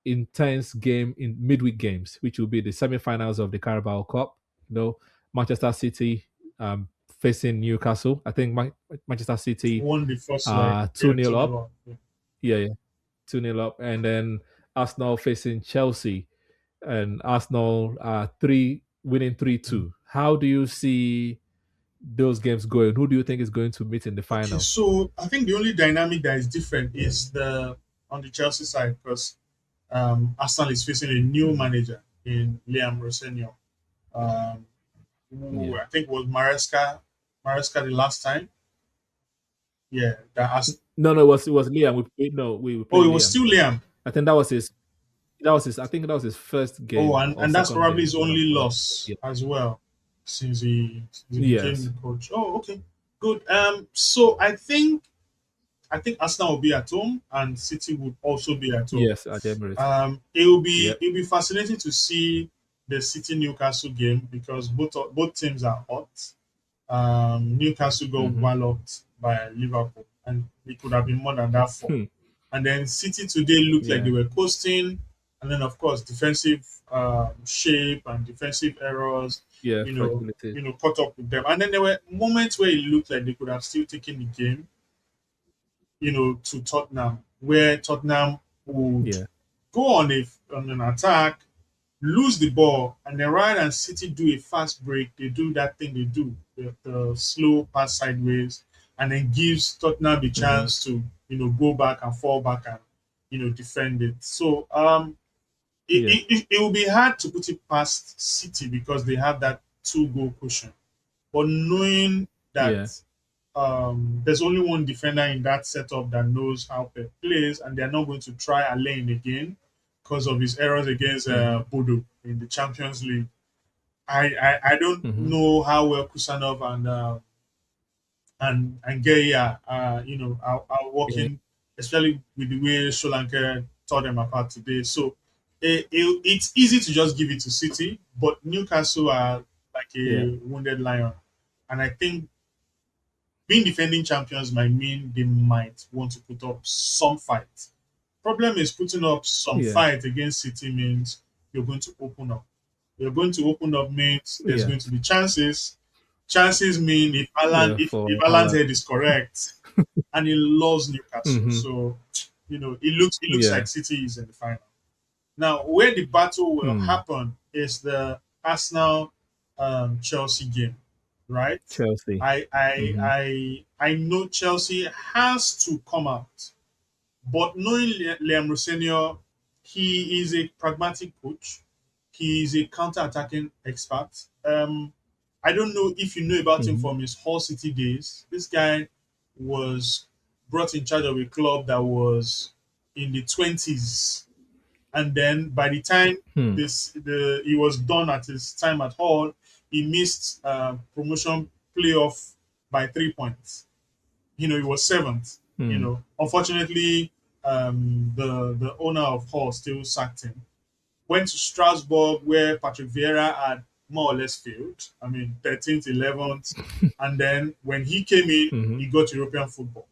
intense game in midweek games, which will be the semi-finals of the Carabao Cup. You know, Manchester City facing Newcastle. I think Manchester City Won the first leg. Yeah, 2 nil 2 up. 0 up. Yeah. Yeah, yeah, 2 nil up, and then Arsenal facing Chelsea, and Arsenal three winning 3-2. How do you see those games going? Who do you think is going to meet in the Okay, final? so I think the only dynamic that is different is the on the Chelsea side because Arsenal is facing a new Mhm. manager in Liam Rosenio. Um, who Yeah. I think was Maresca the last time. Yeah, No, no, it was Liam. We oh, played it was Liam. still Liam. I think that was his. I think that was his first Oh, game or and that's second probably game. his only One of loss yeah. as well since he became Yes. the coach. Oh, okay, good. So I think Arsenal will be at home and City would also be at home. Yes, at Emirates. It'll Yep. be fascinating to see the City Newcastle game because both teams are hot. Newcastle got Mm-hmm. walloped by Liverpool, and it could have been more than that for. Hmm. And then City today looked like they Yeah. were coasting, and then of course defensive shape and defensive errors, Yeah. Fragility. caught up with them. And then there were moments where it looked like they could have still taken the game, to Tottenham, where Tottenham would Yeah. go on an attack, lose the ball, and then rather than City do a fast break, they do that thing they do, the slow pass sideways, and then gives Tottenham the Mm-hmm. chance to go back and fall back and defend it. So Yeah. it will be hard to put it past City because they have that 2 goal cushion. But knowing Yeah. that there's only one defender in that setup that knows how Pep plays, and they're not going to try Alain again because of his errors against Mm-hmm. Bodo in the Champions League. I don't Mm-hmm. know how well Kusanov and Geya are Yeah. working, especially with the way Sri Lanka tore them apart today. So it's easy to just give it to City, but Newcastle are like Yeah. a wounded lion, and I think being defending champions might mean they might want to put up some fight. Problem is putting up some Yeah. fight against City means you're going to open up. You're going to open up means there's Yeah. going to be chances. Chances mean if Alan Yeah. if For Alan's Alan. head is correct and he loves Newcastle. Mm-hmm. So it looks Yeah. like City is in the final. Now where the battle will Hmm. happen is the Arsenal Chelsea game, right? Chelsea. Mm-hmm. I know Chelsea has to come out, but knowing Liam Rosenio, he is a pragmatic coach. He is a counter-attacking expert. I don't know if you know about him Mm-hmm. from his Hull City days. This guy was brought in charge of a club that was in the 20s, and then by the time Hmm. he was done at his time at Hull, he missed promotion playoff by 3 points. He was seventh. Hmm. Unfortunately, the owner of Hull still sacked him. Went to Strasbourg, where Patrick Vieira had more or less failed. I mean, 13th, 11th, and then when he came in, Mm-hmm. he got European football.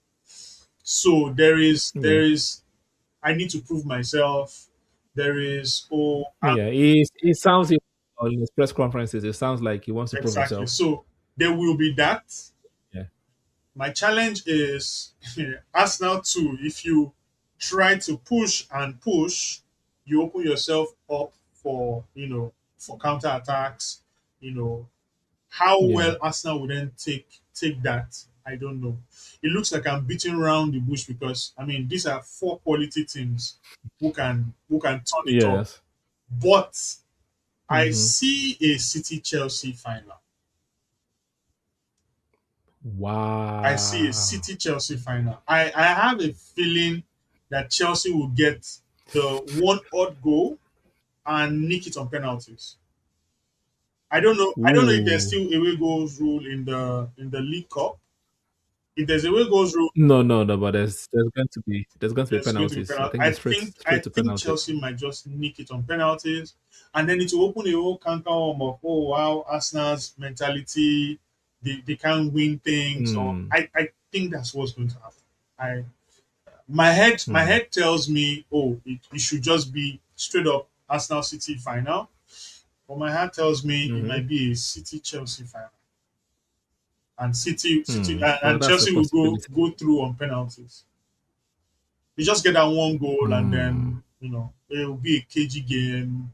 So there is Yeah. there is I need to prove myself. There is Yeah. He sounds in his press conferences. It sounds like he wants to prove exactly. himself. So there will be that. Yeah. My challenge is Arsenal too. If you try to push and push, you open yourself up for counter attacks. You know how Yeah. well Arsenal would then take that. I don't know. It looks like I'm beating around the bush because I mean these are 4 quality teams who can turn it up. Yes. But I Mm-hmm. see a City Chelsea final. I see a Wow. City Chelsea final. I have a feeling that Chelsea will get the one odd goal and nick it on penalties. I don't know. I don't know if there's Ooh. still away goals rule in the League Cup. If there's away goals rule, No, no, no. But there's going to be there's going to be penalties. I penalty. think I it's straight think I straight to think penalties. Chelsea might just nick it on penalties, and then it will open a whole can of oh wow Arsenal's mentality. They can't win things, or Hmm. I think that's what's going to happen. My Hmm. head tells me, oh, it should just be straight up Arsenal City final. But my heart tells me it Mm-hmm. might be a City Chelsea final, and City Hmm. Well, and that's a Chelsea will possibility. go through on penalties. They just get that one goal, and Hmm. then it will be a cagey game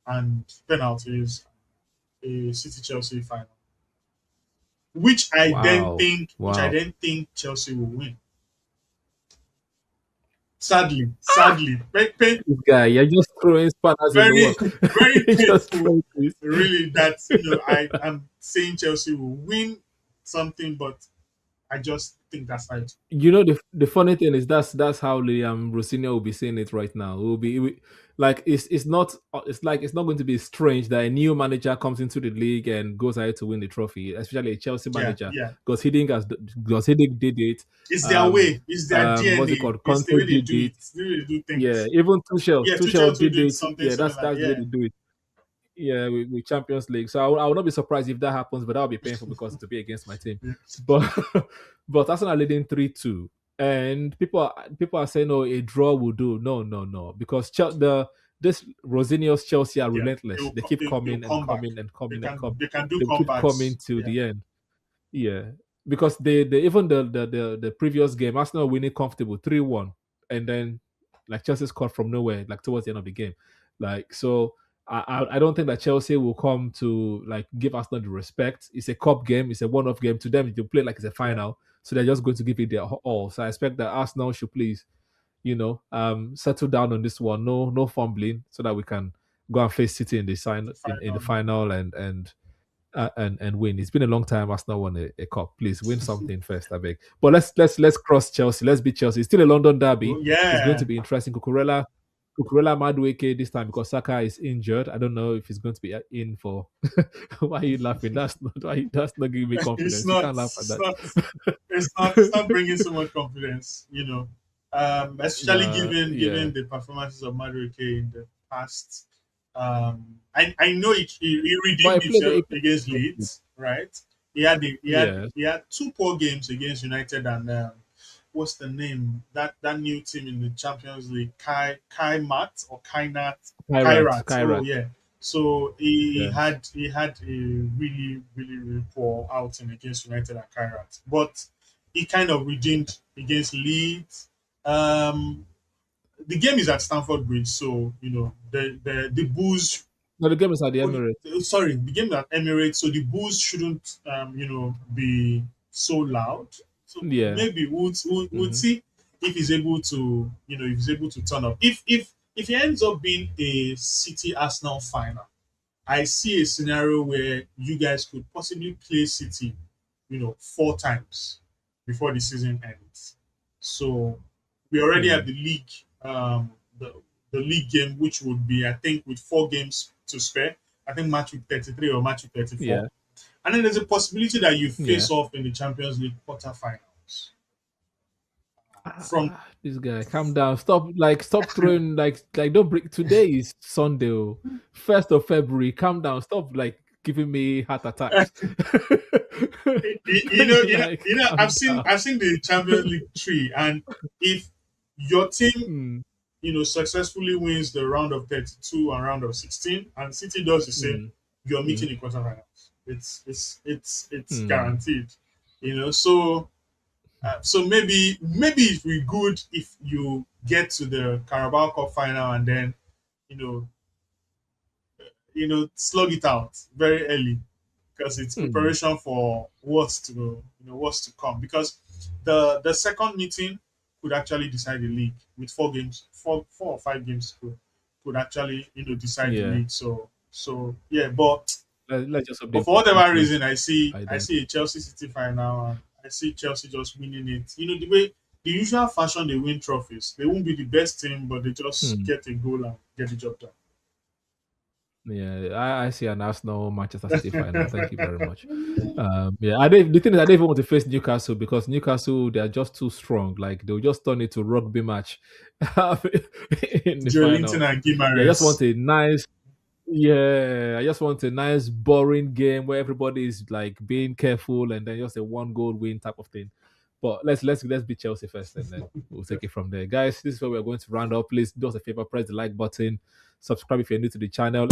and penalties. A City Chelsea final, Wow. which I Wow. then think Chelsea will win. Sadly, This guy, you're just throwing spanners in the very work. very You're just painful. throwing this. Really, that I am saying Chelsea will win something, but I just think that's how it. You know the funny thing is that's how Liam Rosinha will be saying it right now. Like it's not it's like it's not going to be strange that a new manager comes into the league and goes ahead to win the trophy, especially a Chelsea Yeah, manager. yeah. Because Hiddink did it. It's their Um way. It's their what's it DNA. called? It's Conte the way they did do it. it. It's the way they do Yeah, things. even Tuchel. Yeah, Tuchel Tuchel to did do it. something Yeah, similar. that's the way Yeah, they do it. Yeah, with Champions League. So I will not be surprised if that happens, but that will be painful because to be against my team. yeah. But but Arsenal leading 3-2, and people are saying, "Oh, a draw will do." No, no, no, because this Rosinho's Chelsea are Yeah. relentless. They keep They'll coming and come back. coming and coming and coming. They can do They keep coming comebacks. till Yeah, the end. Yeah, because they even the previous game, Arsenal winning comfortable 3-1, and then like Chelsea scored from nowhere, like towards the end of the game, like so. I don't think that Chelsea will come to like give Arsenal the respect. It's a cup game, it's a one-off game. To them, they play like it's a yeah. final, so they're just going to give it their all. So I expect that Arsenal should please, settle down on this one. No fumbling, so that we can go and face City in the The in the final. final and win. It's been a long time Arsenal won a cup. Please win something first, I beg. But let's cross Chelsea. Let's beat Chelsea. It's still a London derby. Well, It's going to yeah. be interesting. Cucurella Madueke this time because Saka is injured. I don't know if he's going to be in for. Why are you laughing? That's not giving me It's confidence. You not. can't laugh at It's not. that. It's not bringing so much confidence. Especially Yeah, given the performances of Madueke in the past. I know he but redeemed himself against Leeds, right? yeah, He had two poor games against United and what's the name that new team in the Champions League? Kai Mat or Kairat. Oh Kairat. yeah. So Yeah, he had a really poor outing against United and Kairat, but he kind of redeemed against Leeds. Um, the game is at Stamford Bridge, so the booze. no, the game is at the Emirates. Sorry, the game is at Emirates, so the booze shouldn't be so loud. So Yeah. maybe we'll Hmm. see if he's able to if he's able to turn up. If he ends up being a City Arsenal final, I see a scenario where you guys could possibly play City, four times before the season ends. So we already have Hmm. the league, the league game, which would be, I think, with four games to spare. I think match week 33 or match week 34. Yeah. And then there's a possibility that you Yeah. face off in the Champions League quarterfinals. From This guy, calm down. Stop throwing don't break. Today is Sunday, 1st of February. Calm down. Stop giving me heart attacks. Calm down. I've seen the Champions League three, and if your team Mm, successfully wins the round of 32 and round of 16, and City does the same, mm, you're mm, meeting in quarterfinals. It's mm. guaranteed. So maybe it will be good if you get to the Carabao Cup final and then you know slug it out very early because it's Mm. preparation for what's to come. Because the second meeting could actually decide the league with four or five games could actually decide the Yeah. league. So yeah, Let's just hope they but for put in whatever place reason, by I then. see a Chelsea City final and I see Chelsea just winning it. The way the usual fashion they win trophies. They won't be the best team, but they just Mm. get a goal and get the job Yeah, I see an Arsenal Manchester City final. Thank you very much. done. Yeah, the thing is, I don't even want to face Newcastle because Newcastle they are just too strong. Like they'll just turn it to rugby match in the Joe Linton final. and Yeah, I just want Gimares. a nice. Yeah, I just want a nice boring game where everybody is like being careful and then just a one goal win type of thing. But let's beat Chelsea first, and then we'll take it from there, guys. This is where we're going to round up. Please do us a favor, press the like button, subscribe if you're new to the channel.